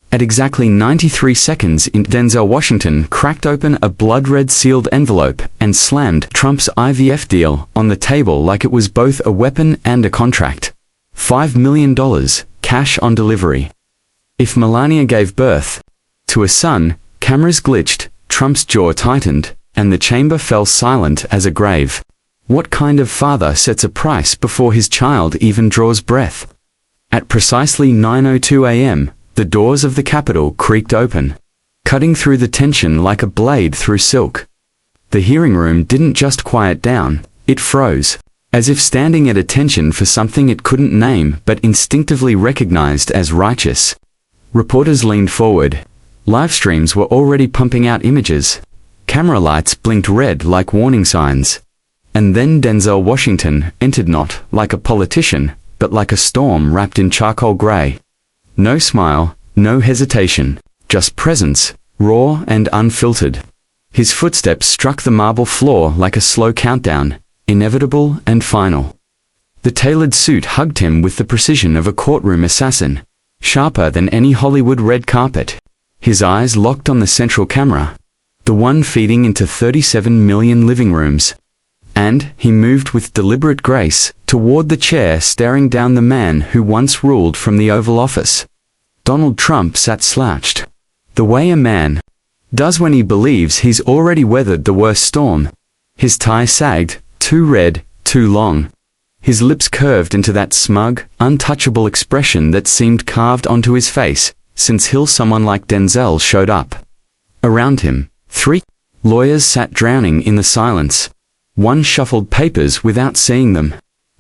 At exactly 93 seconds in, Denzel Washington cracked open a blood-red sealed envelope and slammed Trump's IVF deal on the table like it was both a weapon and a contract. $5 million, cash on delivery. If Melania gave birth to a son, cameras glitched, Trump's jaw tightened, and the chamber fell silent as a grave. What kind of father sets a price before his child even draws breath? At precisely 9:02 a.m., the doors of the Capitol creaked open, cutting through the tension like a blade through silk. The hearing room didn't just quiet down, it froze, as if standing at attention for something it couldn't name but instinctively recognized as righteous. Reporters leaned forward. Live streams were already pumping out images. Camera lights blinked red like warning signs. And then Denzel Washington entered, not like a politician, but like a storm wrapped in charcoal gray. No smile, no hesitation, just presence, raw and unfiltered. His footsteps struck the marble floor like a slow countdown, inevitable and final. The tailored suit hugged him with the precision of a courtroom assassin, sharper than any Hollywood red carpet. His eyes locked on the central camera, the one feeding into 37 million living rooms. And he moved with deliberate grace toward the chair staring down the man who once ruled from the Oval Office. Donald Trump sat slouched, the way a man does when he believes he's already weathered the worst storm. His tie sagged, too red, too long. His lips curved into that smug, untouchable expression that seemed carved onto his face since someone like Denzel showed up. Around him, 3 lawyers sat drowning in the silence. One shuffled papers without seeing them.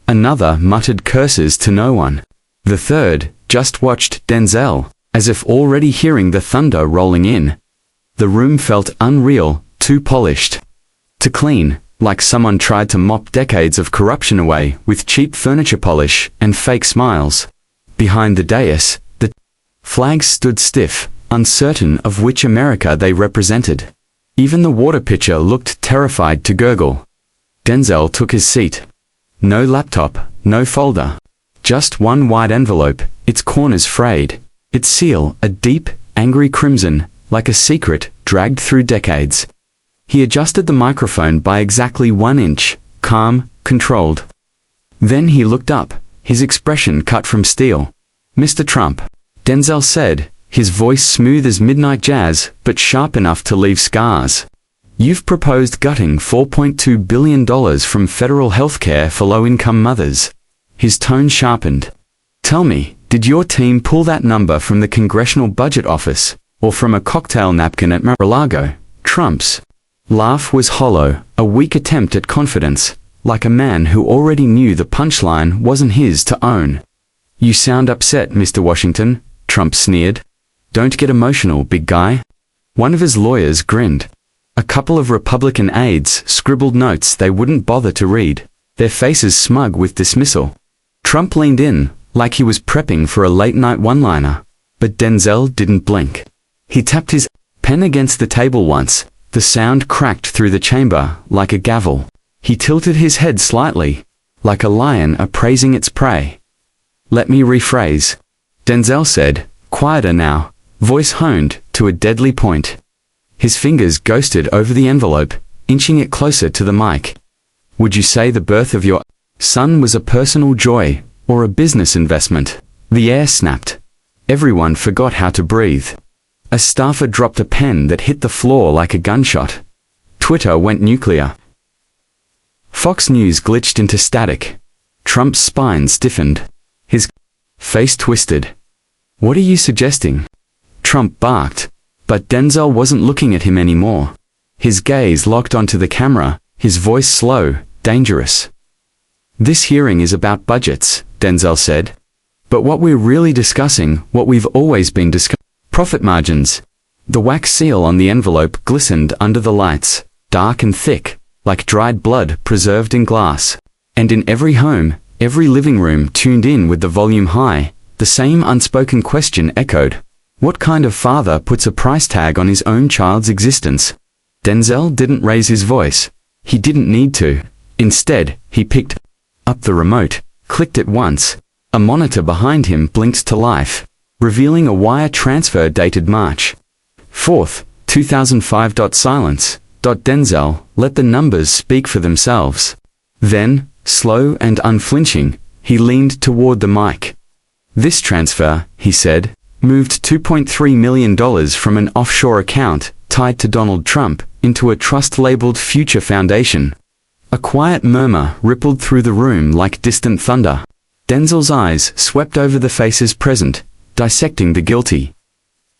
Another muttered curses to no one. The third just watched Denzel, as if already hearing the thunder rolling in. The room felt unreal, too polished, too clean, like someone tried to mop decades of corruption away with cheap furniture polish and fake smiles. Behind the dais, the flags stood stiff, uncertain of which America they represented. Even the water pitcher looked terrified to gurgle. Denzel took his seat. No laptop, no folder. Just one wide envelope, its corners frayed. Its seal, a deep, angry crimson, like a secret dragged through decades. He adjusted the microphone by exactly 1 inch, calm, controlled. Then he looked up, his expression cut from steel. "Mr. Trump," Denzel said, his voice smooth as midnight jazz, but sharp enough to leave scars. "You've proposed gutting $4.2 billion from federal health care for low-income mothers." His tone sharpened. "Tell me, did your team pull that number from the Congressional Budget Office, or from a cocktail napkin at Mar-a-Lago?" Trump's laugh was hollow, a weak attempt at confidence, like a man who already knew the punchline wasn't his to own. "You sound upset, Mr. Washington," Trump sneered. "Don't get emotional, big guy." One of his lawyers grinned. A couple of Republican aides scribbled notes they wouldn't bother to read, their faces smug with dismissal. Trump leaned in, like he was prepping for a late-night one-liner. But Denzel didn't blink. He tapped his pen against the table once. The sound cracked through the chamber like a gavel. He tilted his head slightly, like a lion appraising its prey. "Let me rephrase," Denzel said, quieter now, voice honed to a deadly point. His fingers ghosted over the envelope, inching it closer to the mic. "Would you say the birth of your son was a personal joy, or a business investment?" The air snapped. Everyone forgot how to breathe. A staffer dropped a pen that hit the floor like a gunshot. Twitter went nuclear. Fox News glitched into static. Trump's spine stiffened. His face twisted. "What are you suggesting?" Trump barked. But Denzel wasn't looking at him anymore. His gaze locked onto the camera, his voice slow, dangerous. "This hearing is about budgets," Denzel said. "But what we're really discussing, what we've always been discussing, profit margins." The wax seal on the envelope glistened under the lights, dark and thick, like dried blood preserved in glass. And in every home, every living room tuned in with the volume high, the same unspoken question echoed. What kind of father puts a price tag on his own child's existence? Denzel didn't raise his voice. He didn't need to. Instead, he picked up the remote, clicked it once. A monitor behind him blinked to life. revealing a wire transfer dated March 4th, 2005. Silence. Denzel let the numbers speak for themselves. Then, slow and unflinching, he leaned toward the mic. This transfer, he said, moved $2.3 million from an offshore account tied to Donald Trump into a trust labeled Future Foundation. A quiet murmur rippled through the room like distant thunder. Denzel's eyes swept over the faces present, dissecting the guilty.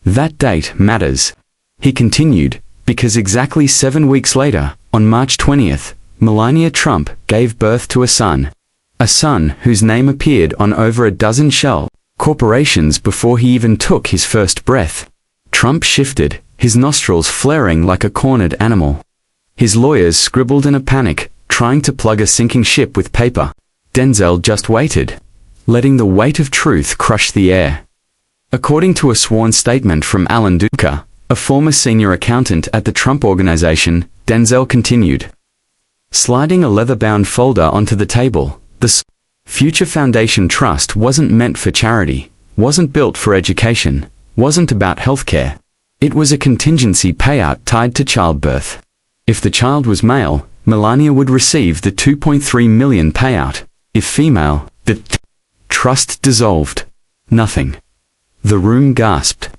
That date matters, he continued, because exactly 7 weeks later, on March 20th, Melania Trump gave birth to a son whose name appeared on over a dozen shell corporations before he even took his first breath. Trump shifted, his nostrils flaring like a cornered animal. His lawyers scribbled in a panic, trying to plug a sinking ship with paper. Denzel just waited, letting the weight of truth crush the air. According to a sworn statement from Alan Duca, a former senior accountant at the Trump Organization, Denzel continued, sliding a leather-bound folder onto the table. The Future Foundation Trust wasn't meant for charity, wasn't built for education, wasn't about healthcare. It was a contingency payout tied to childbirth. If the child was male, Melania would receive the $2.3 million payout. If female, the trust dissolved. Nothing. The room gasped.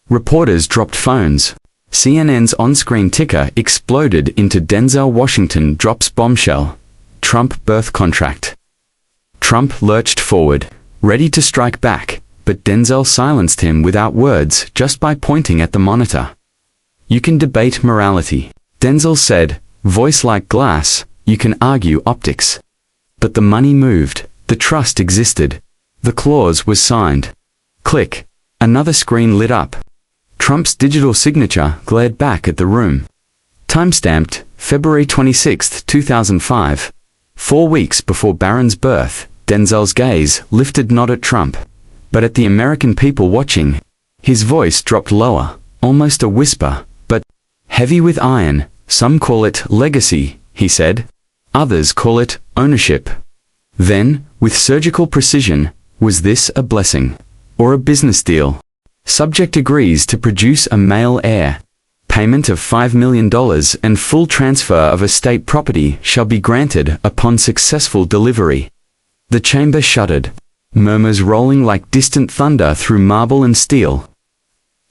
Reporters dropped phones. CNN's on-screen ticker exploded into Denzel Washington drops bombshell. Trump birth contract. Trump lurched forward, ready to strike back, but Denzel silenced him without words just by pointing at the monitor. You can debate morality, Denzel said, voice like glass, you can argue optics. But the money moved, the trust existed. The clause was signed. Click. Another screen lit up. Trump's digital signature glared back at the room. Timestamped, February 26, 2005. 4 weeks before Barron's birth, Denzel's gaze lifted not at Trump, but at the American people watching. His voice dropped lower, almost a whisper, but heavy with iron. Some call it legacy, he said. Others call it ownership. Then, with surgical precision, was this a blessing? Or a business deal? Subject agrees to produce a male heir. Payment of $5 million and full transfer of estate property shall be granted upon successful delivery. The chamber shuddered, murmurs rolling like distant thunder through marble and steel.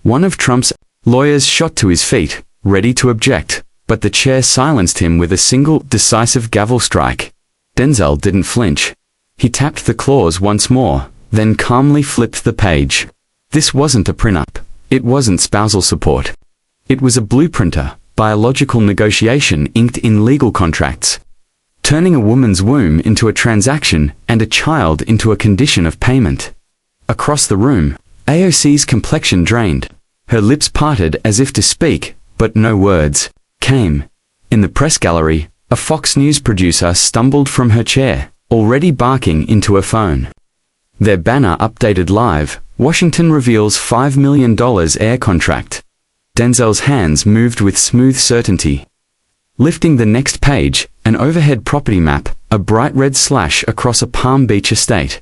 One of Trump's lawyers shot to his feet, ready to object, but the chair silenced him with a single, decisive gavel strike. Denzel didn't flinch. He tapped the clause once more, then calmly flipped the page. This wasn't a prenup. It wasn't spousal support. It was a blueprinter, biological negotiation inked in legal contracts. Turning a woman's womb into a transaction and a child into a condition of payment. Across the room, AOC's complexion drained. Her lips parted as if to speak, but no words came. In the press gallery, a Fox News producer stumbled from her chair, already barking into a phone. Their banner updated live. Washington reveals $5 million air contract. Denzel's hands moved with smooth certainty. Lifting the next page, an overhead property map, a bright red slash across a Palm Beach estate.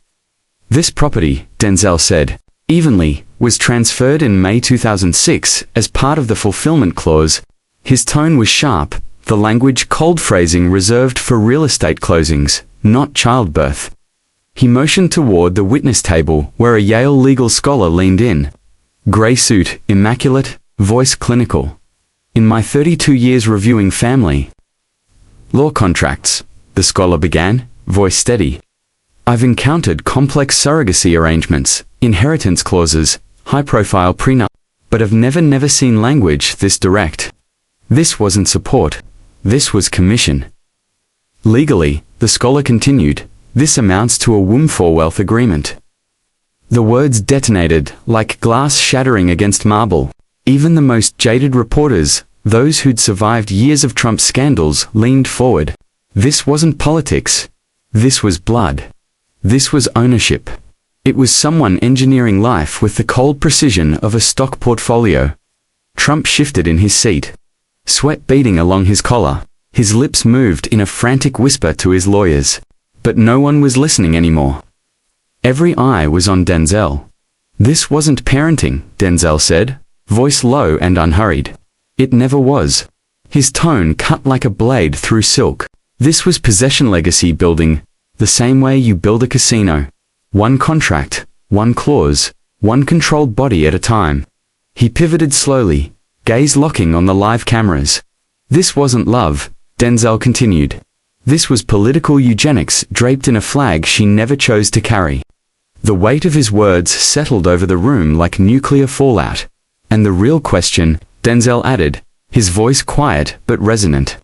This property, Denzel said, evenly, was transferred in May 2006 as part of the fulfillment clause. His tone was sharp, the language cold phrasing reserved for real estate closings, not childbirth. He motioned toward the witness table where a Yale legal scholar leaned in. Gray suit, immaculate, voice clinical. In my 32 years reviewing family law contracts, the scholar began, voice steady. I've encountered complex surrogacy arrangements, inheritance clauses, high-profile prenup, but have never seen language this direct. This wasn't support. This was commission. Legally, the scholar continued, this amounts to a womb for wealth agreement. The words detonated, like glass shattering against marble. Even the most jaded reporters, those who'd survived years of Trump scandals, leaned forward. This wasn't politics. This was blood. This was ownership. It was someone engineering life with the cold precision of a stock portfolio. Trump shifted in his seat. Sweat beading along his collar. His lips moved in a frantic whisper to his lawyers. But no one was listening anymore. Every eye was on Denzel. This wasn't parenting, Denzel said, voice low and unhurried. It never was. His tone cut like a blade through silk. This was possession legacy building, the same way you build a casino. One contract, one clause, one controlled body at a time. He pivoted slowly, gaze locking on the live cameras. This wasn't love, Denzel continued. This was political eugenics draped in a flag she never chose to carry. The weight of his words settled over the room like nuclear fallout. And the real question, Denzel added, his voice quiet but resonant,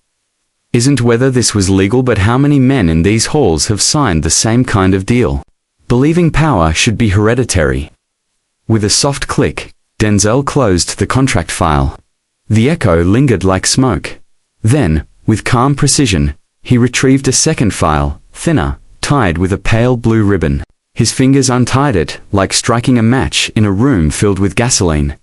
isn't whether this was legal but how many men in these halls have signed the same kind of deal. Believing power should be hereditary. With a soft click, Denzel closed the contract file. The echo lingered like smoke. Then, with calm precision, he retrieved a second file, thinner, tied with a pale blue ribbon. His fingers untied it, like striking a match in a room filled with gasoline.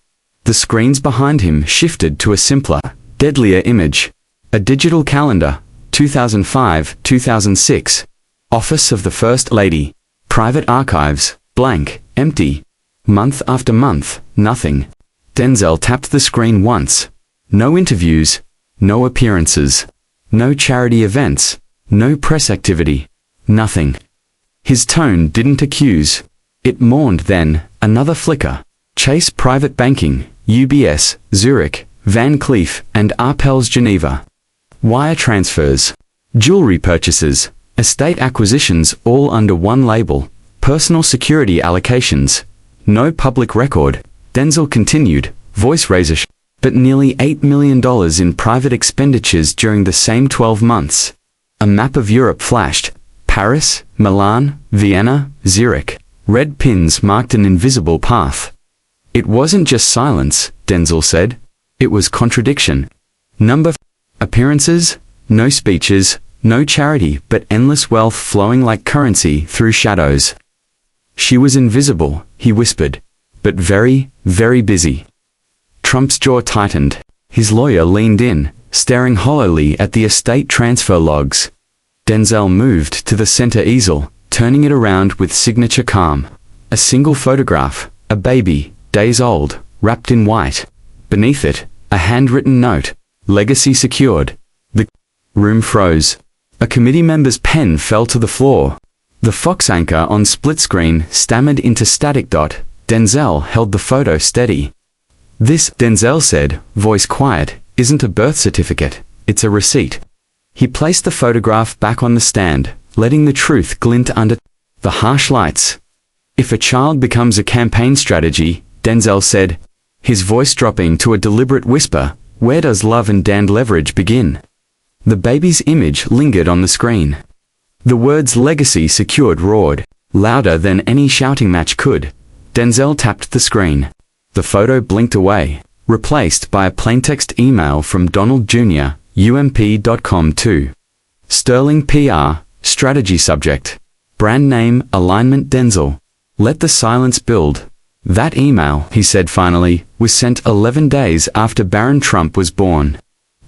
The screens behind him shifted to a simpler, deadlier image. A digital calendar, 2005-2006. Office of the First Lady. Private archives, blank, empty. Month after month, nothing. Denzel tapped the screen once. No interviews, no appearances, no charity events, no press activity, nothing. His tone didn't accuse. It mourned then, another flicker. Chase Private Banking, UBS, Zurich, Van Cleef and Arpels Geneva. Wire transfers, jewelry purchases, estate acquisitions all under one label, personal security allocations. No public record, Denzel continued, voice razor, but nearly $8 million in private expenditures during the same 12 months. A map of Europe flashed. Paris, Milan, Vienna, Zurich. Red pins marked an invisible path. It wasn't just silence, Denzel said. It was contradiction. Appearances, no speeches, no charity, but endless wealth flowing like currency through shadows. She was invisible, he whispered, but very, very busy. Trump's jaw tightened. His lawyer leaned in, staring hollowly at the estate transfer logs. Denzel moved to the center easel, turning it around with signature calm. A single photograph, a baby, days old, wrapped in white. Beneath it, a handwritten note, legacy secured. The room froze. A committee member's pen fell to the floor. The Fox anchor on split screen stammered into static. Denzel held the photo steady. This, Denzel said, voice quiet, isn't a birth certificate, it's a receipt. He placed the photograph back on the stand, letting the truth glint under the harsh lights. If a child becomes a campaign strategy, Denzel said, his voice dropping to a deliberate whisper, where does love and damned leverage begin? The baby's image lingered on the screen. The words legacy secured roared, louder than any shouting match could. Denzel tapped the screen. The photo blinked away, replaced by a plaintext email from Donald Jr., UMP.com 2. Sterling PR, strategy subject. Brand name, alignment Denzel. Let the silence build. That email, he said finally, was sent 11 days after Baron Trump was born.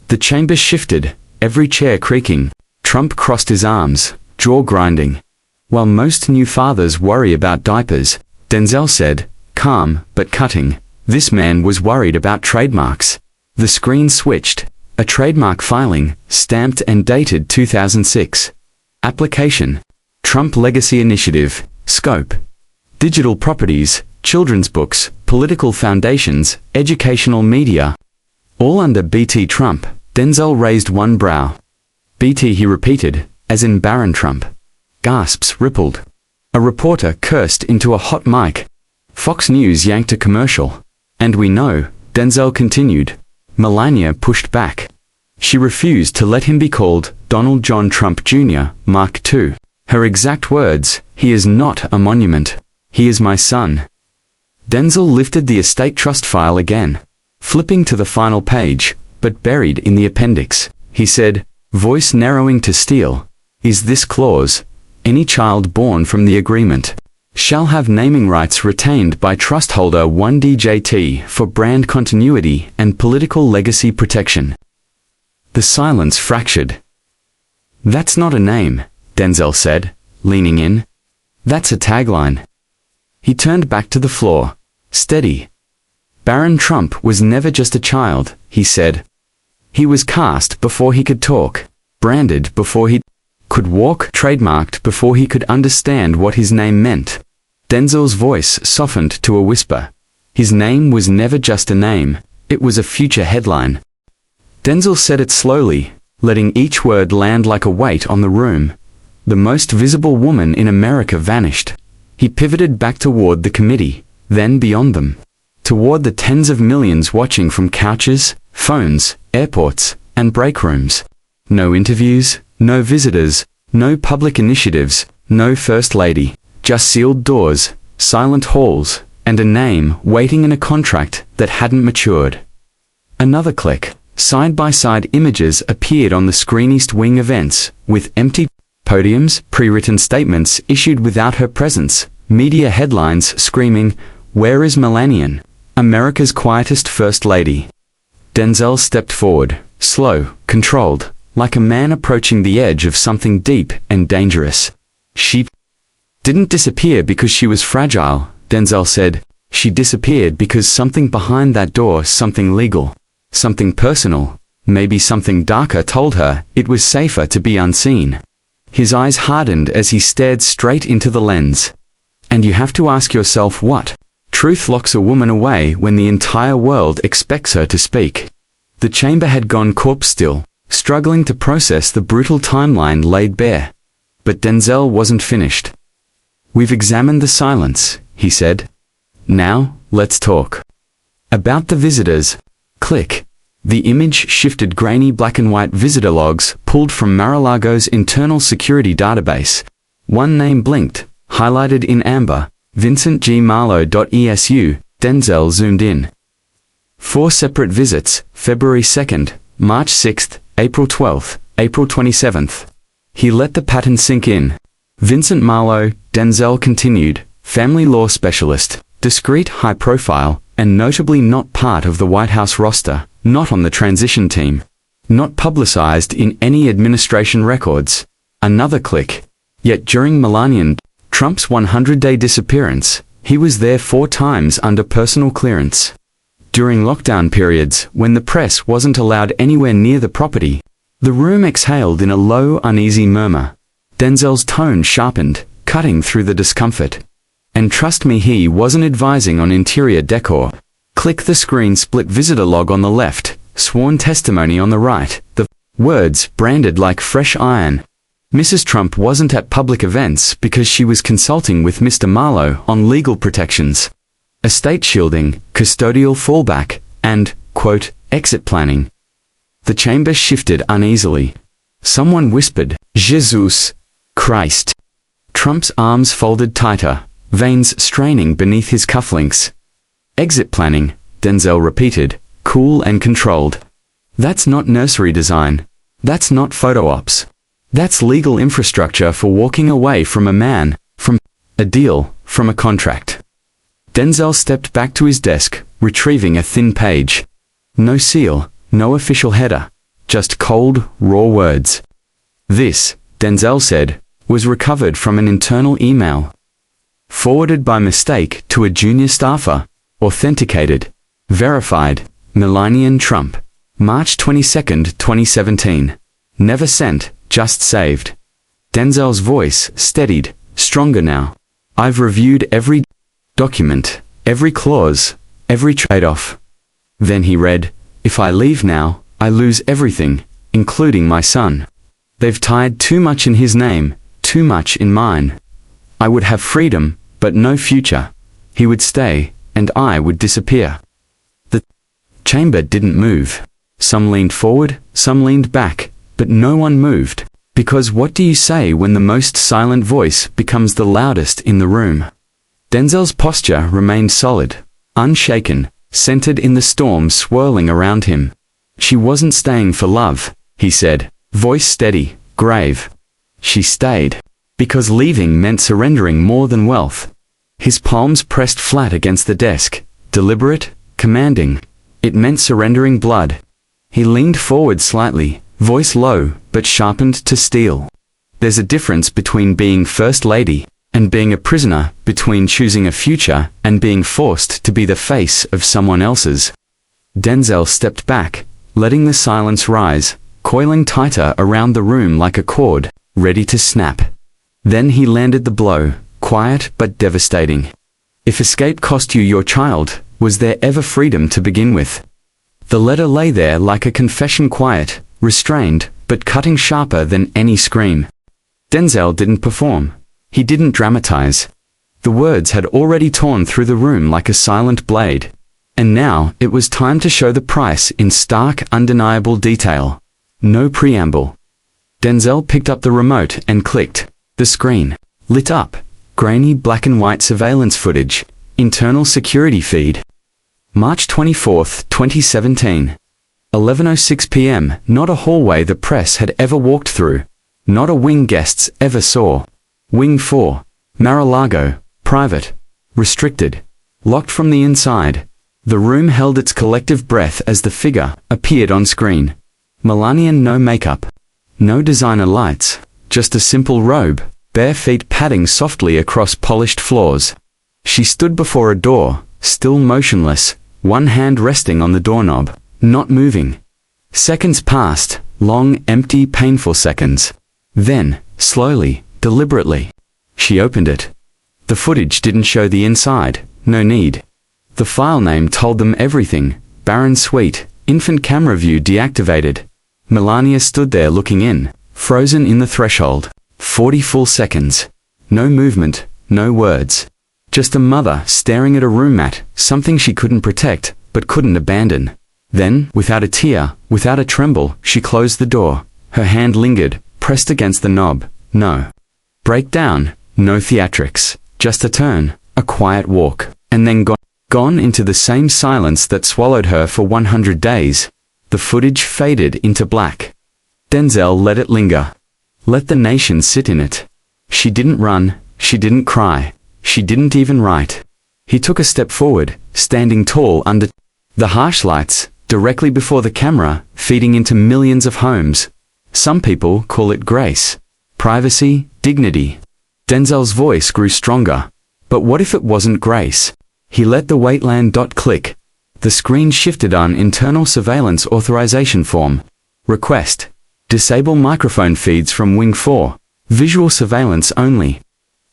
The chamber shifted, every chair creaking. Trump crossed his arms, jaw grinding. While most new fathers worry about diapers, Denzel said, calm but cutting, this man was worried about trademarks. The screen switched. A trademark filing, stamped and dated 2006. Application. Trump Legacy Initiative. Scope. Digital properties, children's books, political foundations, educational media. All under BT Trump. Denzel raised one brow. BT, he repeated, as in Baron Trump. Gasps rippled. A reporter cursed into a hot mic. Fox News yanked a commercial. And we know, Denzel continued. Melania pushed back. She refused to let him be called Donald John Trump Jr., Mark II. Her exact words, he is not a monument. He is my son. Denzel lifted the estate trust file again. Flipping to the final page, but buried in the appendix, he said, voice narrowing to steel, is this clause, any child born from the agreement shall have naming rights retained by trust holder 1DJT for brand continuity and political legacy protection. The silence fractured. That's not a name, Denzel said, leaning in. That's a tagline. He turned back to the floor. Steady. Baron Trump was never just a child, he said. He was cast before he could talk, branded before he could walk, trademarked before he could understand what his name meant. Denzel's voice softened to a whisper. His name was never just a name, it was a future headline. Denzel said it slowly, letting each word land like a weight on the room. The most visible woman in America vanished. He pivoted back toward the committee, then beyond them. Toward the tens of millions watching from couches, phones, airports, and break rooms. No interviews, no visitors, no public initiatives, no First Lady, just sealed doors, silent halls, and a name waiting in a contract that hadn't matured. Another click. Side-by-side images appeared on the screen. East Wing events, with empty podiums, pre-written statements issued without her presence, media headlines screaming, "Where is Melania, America's quietest First Lady?" Denzel stepped forward, slow, controlled, like a man approaching the edge of something deep and dangerous. She didn't disappear because she was fragile, Denzel said. She disappeared because something behind that door, something legal, something personal, maybe something darker, told her it was safer to be unseen. His eyes hardened as he stared straight into the lens. And you have to ask yourself what? Truth locks a woman away when the entire world expects her to speak. The chamber had gone corpse still, struggling to process the brutal timeline laid bare. But Denzel wasn't finished. "We've examined the silence," he said. "Now, let's talk. About the visitors." Click. The image shifted. Grainy black and white visitor logs pulled from Mar-a-Lago's internal security database. One name blinked, highlighted in amber. Vincent G. Marlowe.esu. Denzel zoomed in. 4 separate visits, February 2nd, March 6th, April 12th, April 27th. He let the pattern sink in. Vincent Marlowe, Denzel continued, family law specialist, discreet, high profile, and notably not part of the White House roster, not on the transition team, not publicized in any administration records. Another click. Yet during Melania Trump's 100-day disappearance, he was there 4 times under personal clearance. During lockdown periods, when the press wasn't allowed anywhere near the property, the room exhaled in a low, uneasy murmur. Denzel's tone sharpened, cutting through the discomfort. And trust me, he wasn't advising on interior decor. Click the screen split. Visitor log on the left, sworn testimony on the right, the words branded like fresh iron. Mrs. Trump wasn't at public events because she was consulting with Mr. Marlowe on legal protections, estate shielding, custodial fallback, and, quote, exit planning. The chamber shifted uneasily. Someone whispered, "Jesus Christ." Trump's arms folded tighter, veins straining beneath his cufflinks. "Exit planning," Denzel repeated, cool and controlled. "That's not nursery design. That's not photo ops. That's legal infrastructure for walking away from a man, from a deal, from a contract." Denzel stepped back to his desk, retrieving a thin page. No seal, no official header, just cold, raw words. "This," Denzel said, "was recovered from an internal email. Forwarded by mistake to a junior staffer. Authenticated. Verified. Melania Trump. March 22nd, 2017. Never sent, just saved." Denzel's voice steadied, stronger now. "I've reviewed every document, every clause, every trade-off." Then he read, "If I leave now, I lose everything, including my son. They've tied too much in his name, too much in mine. I would have freedom, but no future. He would stay, and I would disappear." The chamber didn't move. Some leaned forward, some leaned back, but no one moved. Because what do you say when the most silent voice becomes the loudest in the room? Denzel's posture remained solid, unshaken, centered in the storm swirling around him. "She wasn't staying for love," he said, voice steady, grave. "She stayed because leaving meant surrendering more than wealth." His palms pressed flat against the desk, deliberate, commanding. It meant surrendering blood. He leaned forward slightly, voice low, but sharpened to steel. "There's a difference between being First Lady and being a prisoner between choosing a future and being forced to be the face of someone else's. Denzel stepped back, letting the silence rise, coiling tighter around the room like a cord, ready to snap. Then he landed the blow, quiet but devastating. If escape cost you your child, was there ever freedom to begin with? The letter lay there like a confession, quiet, restrained, but cutting sharper than any scream. Denzel didn't perform. He didn't dramatize. The words had already torn through the room like a silent blade. And now it was time to show the price in stark, undeniable detail. No preamble. Denzel picked up the remote and clicked. The screen lit up. Grainy black and white surveillance footage. Internal security feed. March 24, 2017. 11:06 p.m. Not a hallway the press had ever walked through. Not a wing guests ever saw. Wing 4. Mar-a-Lago. Private. Restricted. Locked from the inside. The room held its collective breath as the figure appeared on screen. Melania, no makeup. No designer lights. Just a simple robe, bare feet padding softly across polished floors. She stood before a door, still motionless, one hand resting on the doorknob, not moving. Seconds passed, long, empty, painful seconds. Then, slowly, deliberately, she opened it. The footage didn't show the inside, no need. The file name told them everything. Barren Suite, infant camera view deactivated. Melania stood there looking in, frozen in the threshold. 40 full seconds. No movement, no words. Just a mother staring at a room mat, something she couldn't protect, but couldn't abandon. Then, without a tear, without a tremble, she closed the door. Her hand lingered, pressed against the knob. No breakdown, no theatrics, just a turn, a quiet walk, and then gone into the same silence that swallowed her for 100 days. The footage faded into black. Denzel let it linger. Let the nation sit in it. She didn't run, she didn't cry, she didn't even write. He took a step forward, standing tall under the harsh lights, directly before the camera, feeding into millions of homes. Some people call it grace, privacy, dignity. Denzel's voice grew stronger. But what if it wasn't grace? He let the weight land. Click. The screen shifted on internal surveillance authorization form. Request. Disable microphone feeds from Wing 4. Visual surveillance only.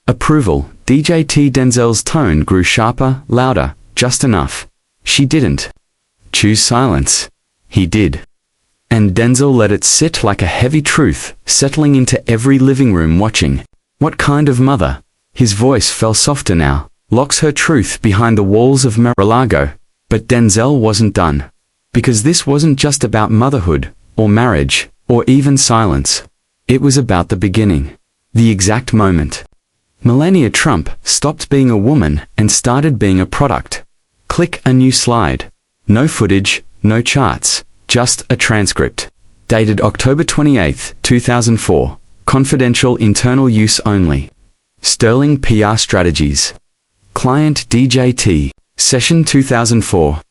Approval. DJT. Denzel's tone grew sharper, louder, just enough. She didn't choose silence. He did. And Denzel let it sit like a heavy truth, settling into every living room watching. What kind of mother? His voice fell softer now. Locks her truth behind the walls of Mar-a-Lago. But Denzel wasn't done. Because this wasn't just about motherhood, or marriage, or even silence. It was about the beginning. The exact moment. Melania Trump stopped being a woman and started being a product. Click a new slide. No footage, no charts, just a transcript. Dated October 28, 2004. Confidential internal use only. Sterling PR Strategies. Client DJT. Session 2004.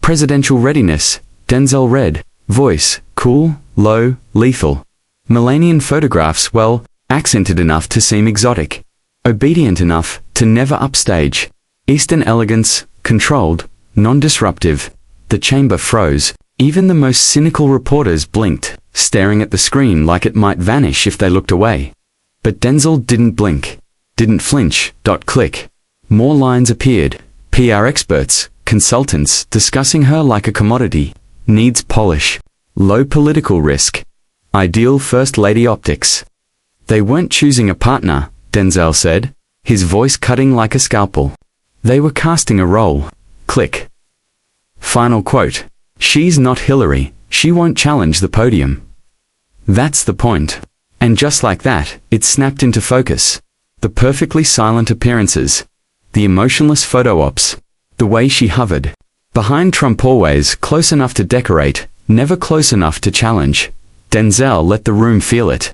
Presidential readiness. Denzel read. Voice, cool, low, lethal. Melanian photographs, well, accented enough to seem exotic. Obedient enough to never upstage. Eastern elegance, controlled, non-disruptive. The chamber froze. Even the most cynical reporters blinked, staring at the screen like it might vanish if they looked away. But Denzel didn't blink. Didn't flinch. Click. More lines appeared. PR experts, consultants, discussing her like a commodity. Needs polish. Low political risk. Ideal first lady optics. They weren't choosing a partner, Denzel said, his voice cutting like a scalpel. They were casting a role. Click. Final quote. She's not Hillary. She won't challenge the podium. That's the point. And just like that, it snapped into focus. The perfectly silent appearances. The emotionless photo ops. The way she hovered. Behind Trump, always close enough to decorate, never close enough to challenge. Denzel let the room feel it.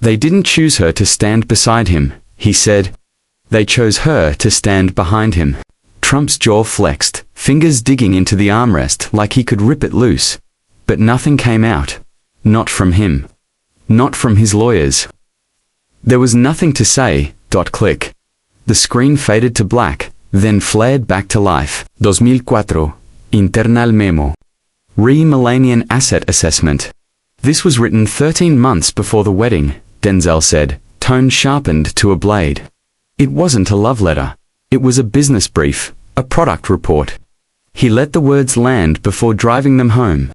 They didn't choose her to stand beside him, he said. They chose her to stand behind him. Trump's jaw flexed, fingers digging into the armrest like he could rip it loose. But nothing came out. Not from him. Not from his lawyers. There was nothing to say, Click. The screen faded to black, then flared back to life. 2004. Internal memo. Re-Millennian asset assessment. This was written 13 months before the wedding, Denzel said, tone sharpened to a blade. It wasn't a love letter. It was a business brief, a product report. He let the words land before driving them home.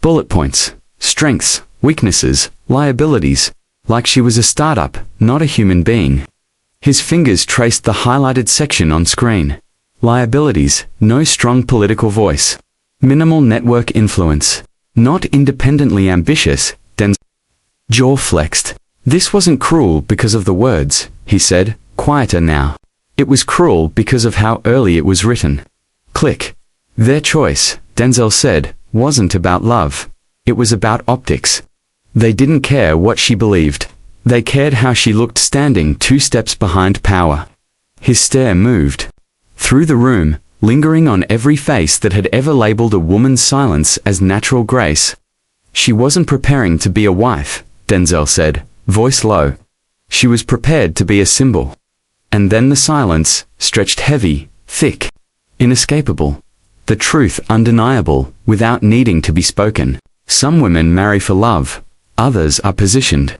Bullet points, strengths, weaknesses, liabilities, like she was a startup, not a human being. His fingers traced the highlighted section on screen. Liabilities, no strong political voice. Minimal network influence. Not independently ambitious, Denzel. Jaw flexed. This wasn't cruel because of the words, he said, quieter now. It was cruel because of how early it was written. Click. Their choice, Denzel said, wasn't about love. It was about optics. They didn't care what she believed. They cared how she looked standing 2 steps behind power. His stare moved through the room, lingering on every face that had ever labeled a woman's silence as natural grace. She wasn't preparing to be a wife, Denzel said, voice low. She was prepared to be a symbol. And then the silence, stretched heavy, thick, inescapable. The truth undeniable, without needing to be spoken. Some women marry for love. Others are positioned.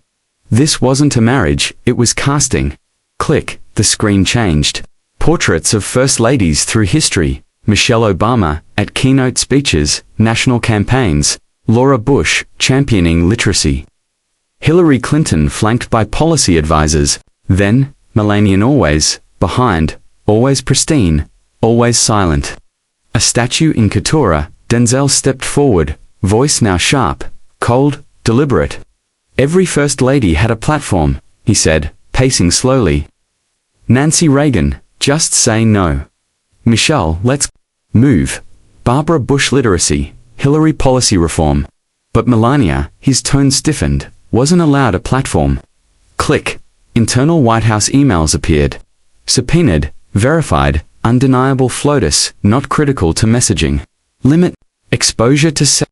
This wasn't a marriage, it was casting. Click, the screen changed. Portraits of first ladies through history. Michelle Obama, at keynote speeches, national campaigns. Laura Bush, championing literacy. Hillary Clinton flanked by policy advisors. Then, Millennian always, behind, always pristine, always silent. A statue in Couture, Denzel stepped forward, voice now sharp, cold, deliberate. Every first lady had a platform, he said, pacing slowly. Nancy Reagan, just say no. Michelle, let's move. Barbara Bush literacy, Hillary policy reform. But Melania, his tone stiffened, wasn't allowed a platform. Click. Internal White House emails appeared. Subpoenaed, verified, undeniable FLOTUS, not critical to messaging. Limit. Exposure to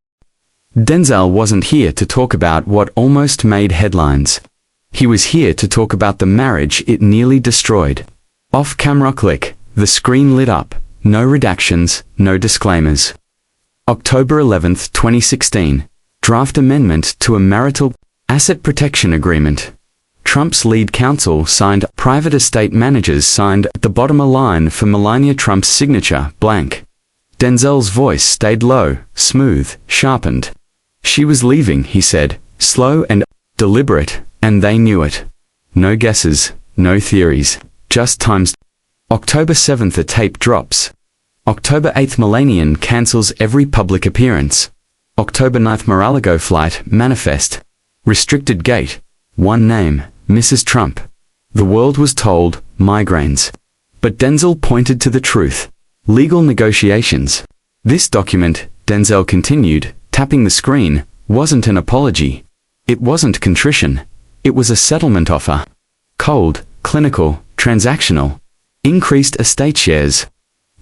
Denzel wasn't here to talk about what almost made headlines. He was here to talk about the marriage it nearly destroyed. Off-camera click, the screen lit up, no redactions, no disclaimers. October 11, 2016. Draft amendment to a marital asset protection agreement. Trump's lead counsel signed, private estate managers signed, at the bottom a line for Melania Trump's signature, blank. Denzel's voice stayed low, smooth, sharpened. She was leaving, he said, slow and deliberate, and they knew it. No guesses, no theories, just times. October 7th a tape drops. October 8th Millennian cancels every public appearance. October 9th Mar-a-Lago flight, manifest. Restricted gate. One name, Mrs. Trump. The world was told, migraines. But Denzel pointed to the truth. Legal negotiations. This document, Denzel continued, tapping the screen, wasn't an apology. It wasn't contrition. It was a settlement offer. Cold, clinical, transactional. Increased estate shares.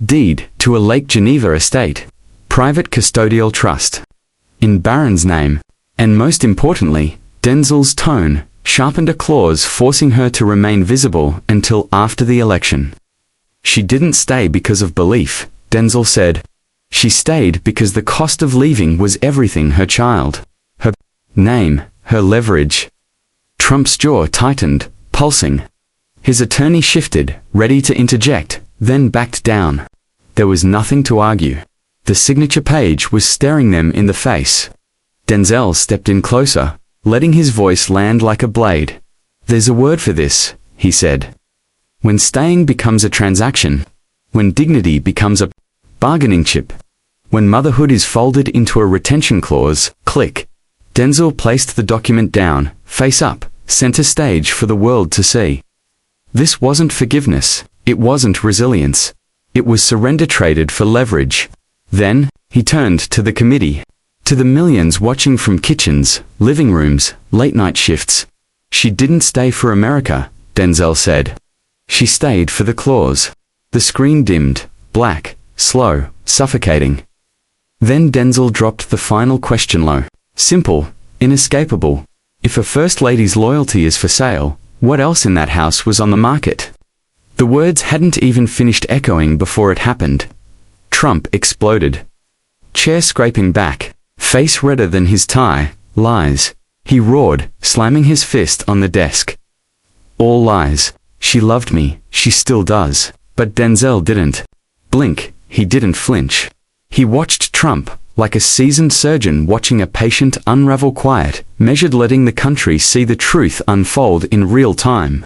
Deed to a Lake Geneva estate. Private custodial trust. In Barron's name. And most importantly, Denzel's tone sharpened a clause forcing her to remain visible until after the election. She didn't stay because of belief, Denzel said. She stayed because the cost of leaving was everything: her child, her name, her leverage. Trump's jaw tightened, pulsing. His attorney shifted, ready to interject, then backed down. There was nothing to argue. The signature page was staring them in the face. Denzel stepped in closer, letting his voice land like a blade. There's a word for this, he said. When staying becomes a transaction. When dignity becomes a bargaining chip. When motherhood is folded into a retention clause. Click. Denzel placed the document down, face up, center stage for the world to see. This wasn't forgiveness. It wasn't resilience. It was surrender traded for leverage. Then, he turned to the committee. To the millions watching from kitchens, living rooms, late-night shifts. She didn't stay for America, Denzel said. She stayed for the clause. The screen dimmed, black, slow, suffocating. Then Denzel dropped the final question low. Simple, inescapable. If a First Lady's loyalty is for sale, What else in that house was on the market? The words hadn't even finished echoing before it happened. Trump exploded. Chair scraping back, face redder than his tie. Lies, he roared, slamming his fist on the desk. All lies. She loved me, she still does. But Denzel didn't blink, he didn't flinch. He watched Trump, like a seasoned surgeon watching a patient unravel quiet, measured, letting the country see the truth unfold in real time.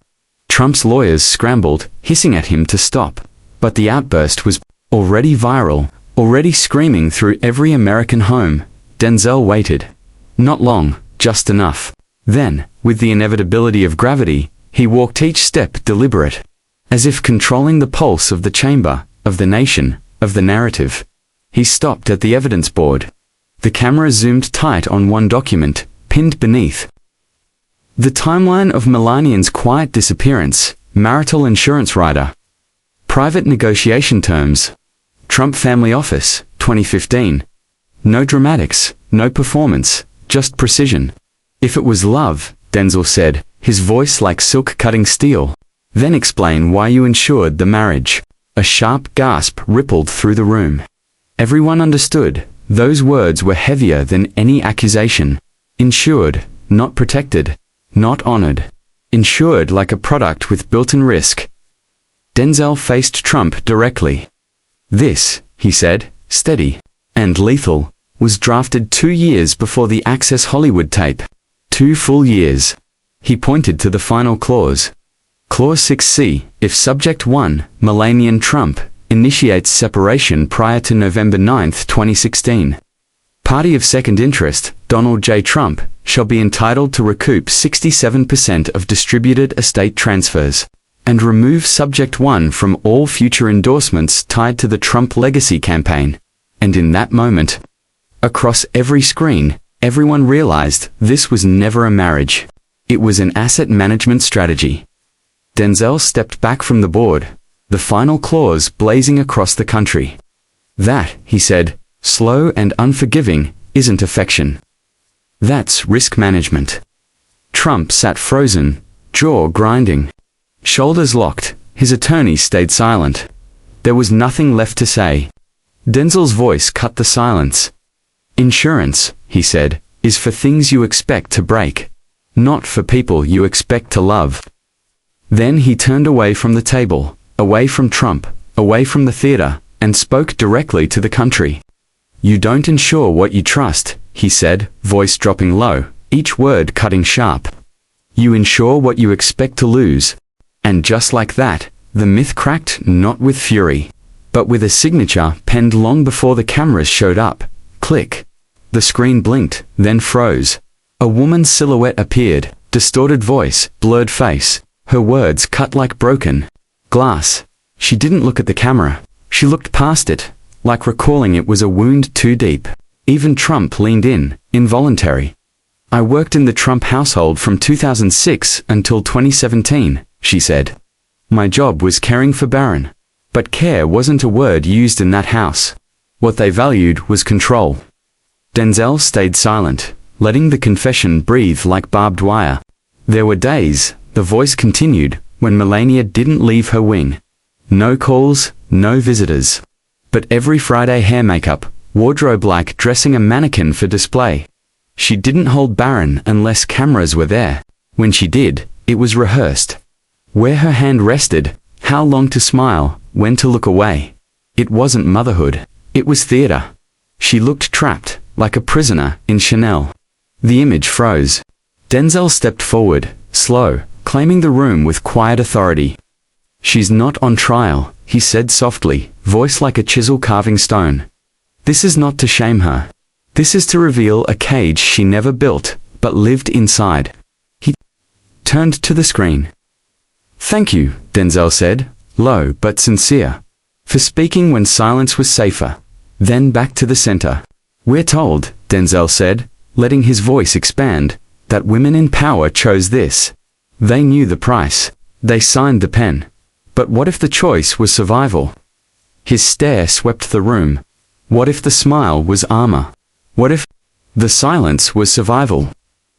Trump's lawyers scrambled, hissing at him to stop. But the outburst was already viral, already screaming through every American home. Denzel waited. Not long, just enough. Then, with the inevitability of gravity, he walked each step deliberate, as if controlling the pulse of the chamber, of the nation, of the narrative. He stopped at the evidence board. The camera zoomed tight on one document, pinned beneath. The timeline of Melania's quiet disappearance, marital insurance rider. Private negotiation terms. Trump Family Office, 2015. No dramatics, no performance, just precision. If it was love, Denzel said, his voice like silk cutting steel, then explain why you insured the marriage. A sharp gasp rippled through the room. Everyone understood. Those words were heavier than any accusation. Insured, not protected, not honored. Insured like a product with built-in risk. Denzel faced Trump directly. This, he said, steady and lethal, was drafted 2 years before the Access Hollywood tape. 2 full years. He pointed to the final clause. Clause 6C, if Subject 1, Melania Trump, initiates separation prior to November 9, 2016. Party of second interest, Donald J. Trump, shall be entitled to recoup 67% of distributed estate transfers, and remove Subject 1 from all future endorsements tied to the Trump legacy campaign. And in that moment, across every screen, everyone realized this was never a marriage. It was an asset management strategy. Denzel stepped back from the board, the final clause blazing across the country. That, he said, slow and unforgiving, isn't affection. That's risk management. Trump sat frozen, jaw grinding, shoulders locked. His attorney stayed silent. There was nothing left to say. Denzel's voice cut the silence. Insurance, he said, is for things you expect to break, not for people you expect to love. Then he turned away from the table, away from Trump, away from the theater, and spoke directly to the country. You don't insure what you trust, he said, voice dropping low, each word cutting sharp. You insure what you expect to lose. And just like that, the myth cracked, not with fury, but with a signature penned long before the cameras showed up. Click. The screen blinked, then froze. A woman's silhouette appeared, distorted voice, blurred face, her words cut like broken glass. She didn't look at the camera. She looked past it, like recalling it was a wound too deep. Even Trump leaned in, involuntary. I worked in the Trump household from 2006 until 2017, she said. My job was caring for Barron. But care wasn't a word used in that house. What they valued was control. Denzel stayed silent, letting the confession breathe like barbed wire. There were days, the voice continued, when Melania didn't leave her wing. No calls, no visitors. But every Friday hair makeup, wardrobe like dressing a mannequin for display. She didn't hold Barron unless cameras were there. When she did, it was rehearsed. Where her hand rested, how long to smile, when to look away. It wasn't motherhood, it was theater. She looked trapped, like a prisoner in Chanel. The image froze. Denzel stepped forward, slow, claiming the room with quiet authority. She's not on trial, he said softly, voice like a chisel carving stone. This is not to shame her. This is to reveal a cage she never built, but lived inside. He turned to the screen. Thank you, Denzel said, low but sincere, for speaking when silence was safer. Then back to the center. We're told, Denzel said, letting his voice expand, that women in power chose this. They knew the price. They signed the pen. But what if the choice was survival? His stare swept the room. What if the smile was armor? What if the silence was survival?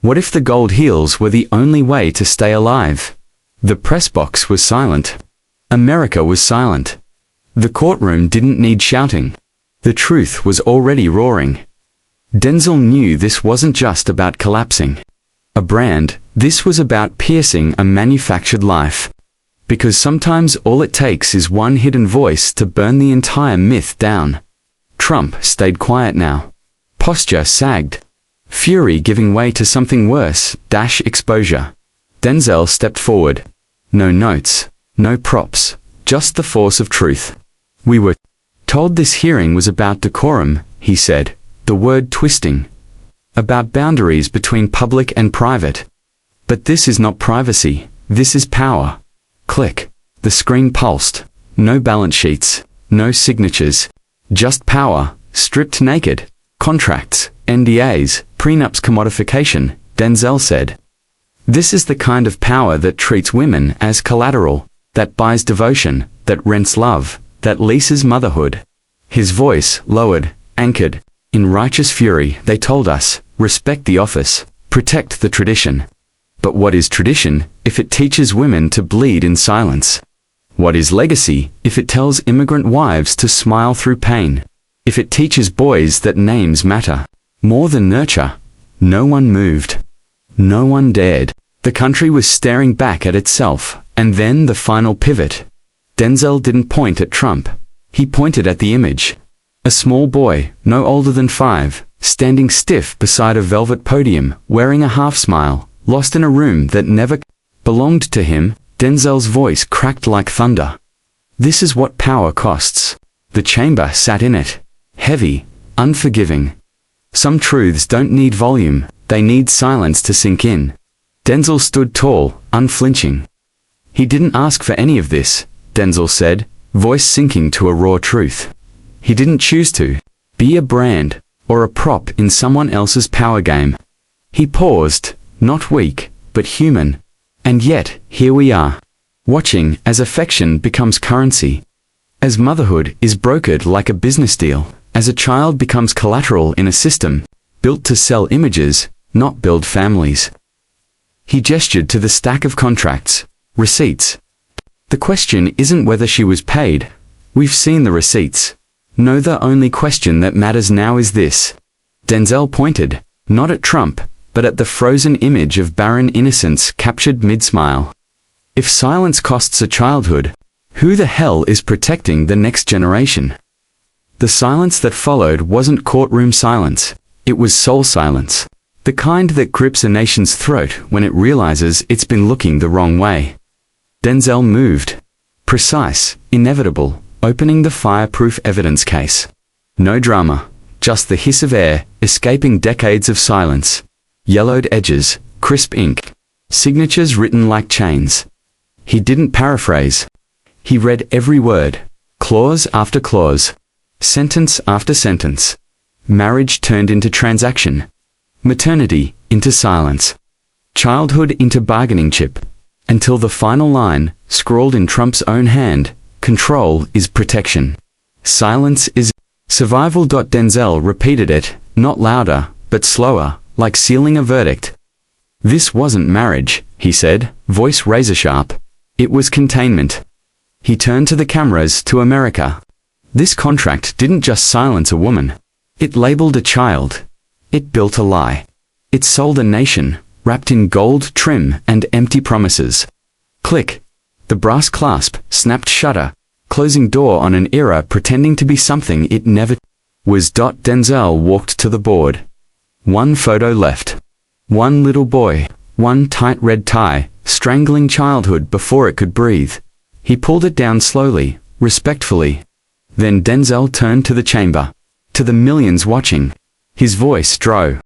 What if the gold heels were the only way to stay alive? The press box was silent. America was silent. The courtroom didn't need shouting. The truth was already roaring. Denzel knew this wasn't just about collapsing a brand, this was about piercing a manufactured life. Because sometimes all it takes is one hidden voice to burn the entire myth down. Trump stayed quiet now. Posture sagged. Fury giving way to something worse, exposure. Denzel stepped forward. No notes, no props, just the force of truth. We were told this hearing was about decorum, he said, the word twisting. About boundaries between public and private. But this is not privacy, this is power. Click. The screen pulsed. No balance sheets, no signatures. Just power, stripped naked. Contracts, NDAs, prenups, commodification, Denzel said. This is the kind of power that treats women as collateral, that buys devotion, that rents love, that leases motherhood. His voice lowered, anchored. In righteous fury, they told us, respect the office, protect the tradition. But what is tradition if it teaches women to bleed in silence? What is legacy if it tells immigrant wives to smile through pain? If it teaches boys that names matter more than nurture? No one moved. No one dared. The country was staring back at itself, and then the final pivot. Denzel didn't point at Trump. He pointed at the image. A small boy, no older than 5, standing stiff beside a velvet podium, wearing a half-smile, lost in a room that never belonged to him. Denzel's voice cracked like thunder. This is what power costs. The chamber sat in it. Heavy, unforgiving. Some truths don't need volume, they need silence to sink in. Denzel stood tall, unflinching. He didn't ask for any of this, Denzel said, voice sinking to a raw truth. He didn't choose to be a brand or a prop in someone else's power game. He paused, not weak, but human. And yet, here we are, watching as affection becomes currency, as motherhood is brokered like a business deal, as a child becomes collateral in a system built to sell images, not build families. He gestured to the stack of contracts, receipts. The question isn't whether she was paid. We've seen the receipts. No, the only question that matters now is this. Denzel pointed, not at Trump, but at the frozen image of barren innocence captured mid-smile. If silence costs a childhood, who the hell is protecting the next generation? The silence that followed wasn't courtroom silence, it was soul silence. The kind that grips a nation's throat when it realizes it's been looking the wrong way. Denzel moved. Precise, inevitable, opening the fireproof evidence case. No drama, just the hiss of air, escaping decades of silence. Yellowed edges, crisp ink, signatures written like chains. He didn't paraphrase. He read every word, clause after clause, sentence after sentence. Marriage turned into transaction. Maternity into silence. Childhood into bargaining chip. Until the final line, scrawled in Trump's own hand, control is protection. Silence is survival. Denzel repeated it, not louder, but slower, like sealing a verdict. This wasn't marriage, he said, voice razor-sharp. It was containment. He turned to the cameras, to America. This contract didn't just silence a woman. It labeled a child. It built a lie. It sold a nation, wrapped in gold trim and empty promises. Click. The brass clasp snapped shutter, closing door on an era pretending to be something it never was. Denzel walked to the board. One photo left. One little boy, one tight red tie, strangling childhood before it could breathe. He pulled it down slowly, respectfully. Then Denzel turned to the chamber, to the millions watching. His voice drove.